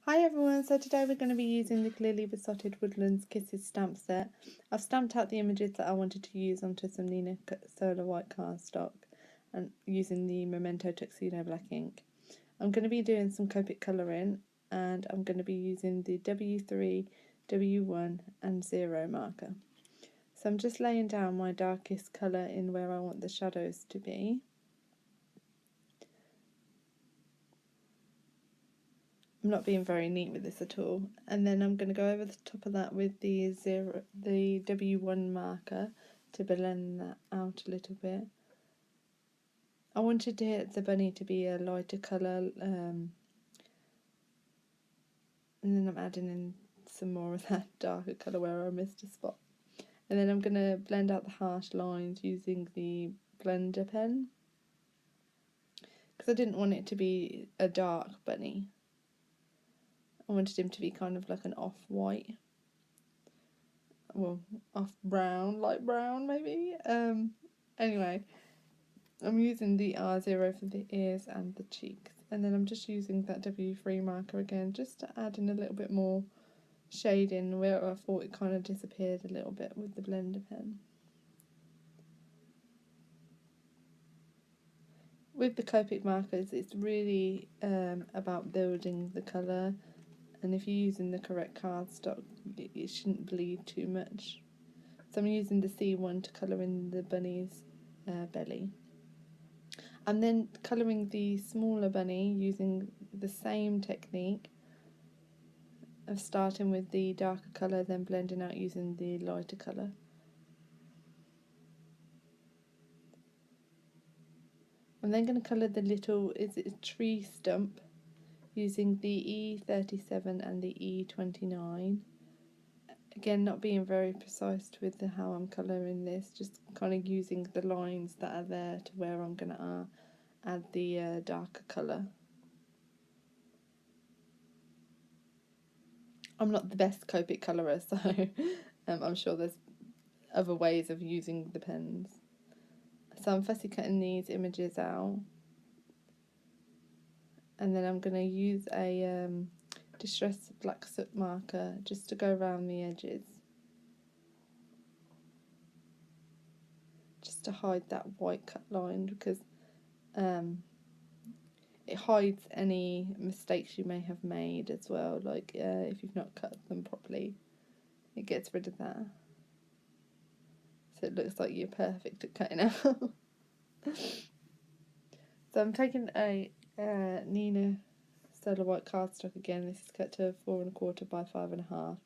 Hi everyone, so today we're going to be using the Clearly Besotted Woodlands Kisses stamp set. I've stamped out the images that I wanted to use onto some Nina Solar White cardstock and using the Memento Tuxedo Black ink. I'm going to be doing some Copic colouring and I'm going to be using the W3, W1 and 0 marker. So I'm just laying down my darkest colour in where I want the shadows to be. I'm not being very neat with this at all. And then I'm going to go over the top of that with the W1 marker to blend that out a little bit. I wanted the bunny to be a lighter colour, and then I'm adding in some more of that darker colour where I missed a spot. And then I'm going to blend out the harsh lines using the blender pen, because I didn't want it to be a dark bunny. I wanted him to be kind of like an off-white. Well, off brown, light brown maybe. Anyway, I'm using the R0 for the ears and the cheeks, and then I'm just using that W3 marker again just to add in a little bit more shading where I thought it kind of disappeared a little bit with the blender pen. With the Copic markers, it's really about building the colour, and if you're using the correct cardstock, it shouldn't bleed too much. So I'm using the C1 to colour in the bunny's belly. I'm then colouring the smaller bunny using the same technique of starting with the darker colour, then blending out using the lighter colour. I'm then going to colour the little tree stump using the E37 and the E29. Again, not being very precise with how I'm colouring this, just kind of using the lines that are there to where I'm going to add the darker colour. I'm not the best Copic colourer, so I'm sure there's other ways of using the pens. So I'm fussy cutting these images out, and then I'm going to use a distressed black soot marker just to go around the edges, just to hide that white cut line, because it hides any mistakes you may have made as well, like if you've not cut them properly, it gets rid of that, so it looks like you're perfect at cutting out. So I'm taking a Nina Solar White cardstock again. This is cut to 4 1/4 by 5 1/2,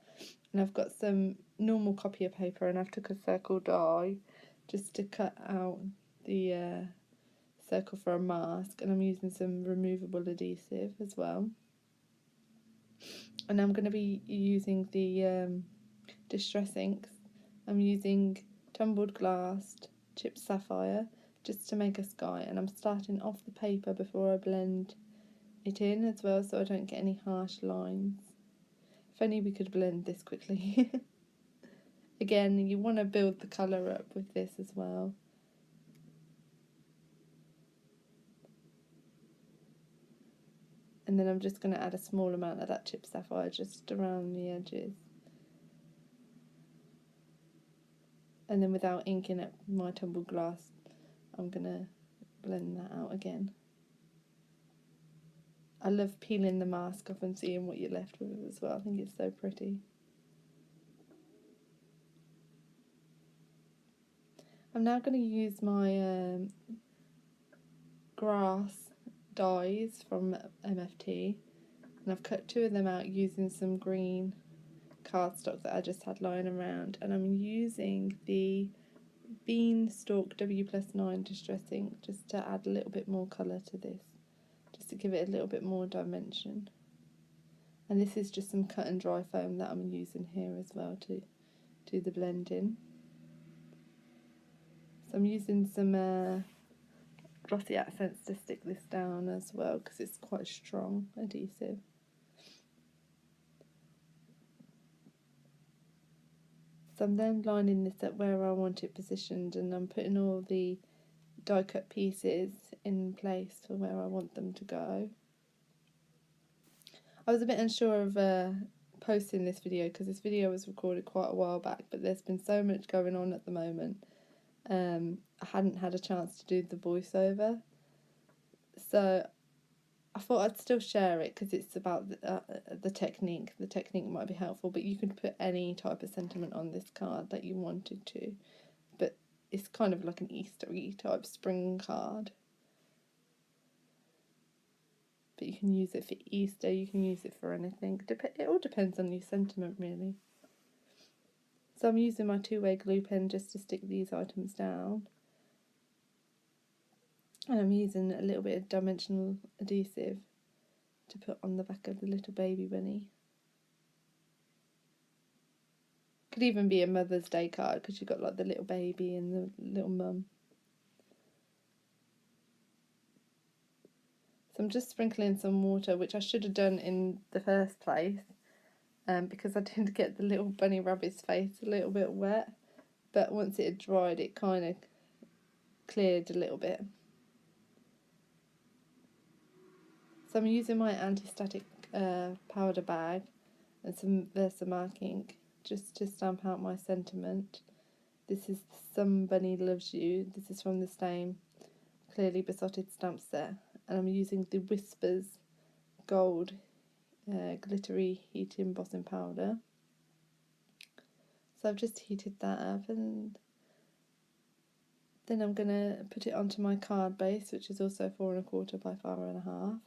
and I've got some normal copier paper, and I've took a circle die just to cut out the circle for a mask, and I'm using some removable adhesive as well. And I'm going to be using the distress inks. I'm using tumbled glass, chipped sapphire, just to make a sky, and I'm starting off the paper before I blend it in as well, so I don't get any harsh lines. If only we could blend this quickly. Again, you want to build the colour up with this as well. And then I'm just going to add a small amount of that chipped sapphire just around the edges. And then without inking up my tumbled glass, I'm going to blend that out again. I love peeling the mask off and seeing what you're left with as well. I think it's so pretty. I'm now going to use my grass dies from MFT, and I've cut 2 of them out using some green cardstock that I just had lying around, and I'm using the Beanstalk W+9 distress ink just to add a little bit more colour to this, just to give it a little bit more dimension. And this is just some cut and dry foam that I'm using here as well to do the blending. So I'm using some glossy accents to stick this down as well, because it's quite strong adhesive. So I'm then lining this up where I want it positioned, and I'm putting all the die cut pieces in place for where I want them to go. I was a bit unsure of posting this video because this video was recorded quite a while back, but there's been so much going on at the moment. I hadn't had a chance to do the voiceover, so I thought I'd still share it because it's about the technique. The technique might be helpful, but you could put any type of sentiment on this card that you wanted to. But it's kind of like an Easter-y type spring card. But you can use it for Easter, you can use it for anything. It all depends on your sentiment, really. So I'm using my two-way glue pen just to stick these items down. And I'm using a little bit of dimensional adhesive to put on the back of the little baby bunny. Could even be a Mother's Day card because you've got like the little baby and the little mum. So I'm just sprinkling some water, which I should have done in the first place, because I did get the little bunny rabbit's face a little bit wet, but once it had dried it kind of cleared a little bit. So I'm using my anti-static powder bag and some Versamark ink just to stamp out my sentiment. This is Some Bunny Loves You. This is from the same Clearly Besotted stamp set, and I'm using the Whispers Gold glittery heat embossing powder. So I've just heated that up, and then I'm going to put it onto my card base, which is also 4 1/4 by 5 1/2.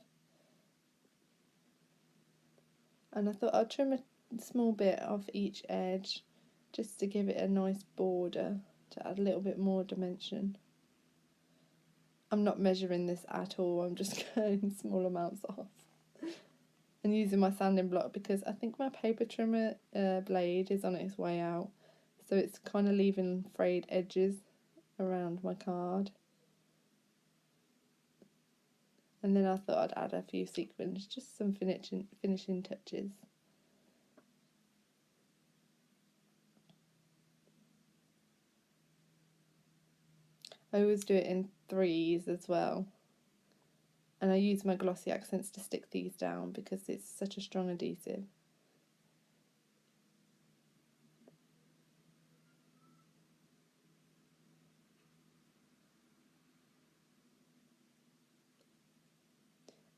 And I thought I'd trim a small bit off each edge just to give it a nice border to add a little bit more dimension. I'm not measuring this at all, I'm just going small amounts off. And using my sanding block because I think my paper trimmer blade is on its way out, so it's kind of leaving frayed edges around my card. And then I thought I'd add a few sequins, just some finishing touches. I always do it in 3s as well. And I use my glossy accents to stick these down because it's such a strong adhesive.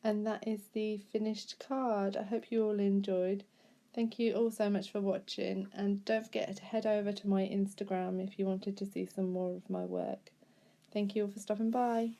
And that is the finished card. I hope you all enjoyed. Thank you all so much for watching, and don't forget to head over to my Instagram if you wanted to see some more of my work. Thank you all for stopping by.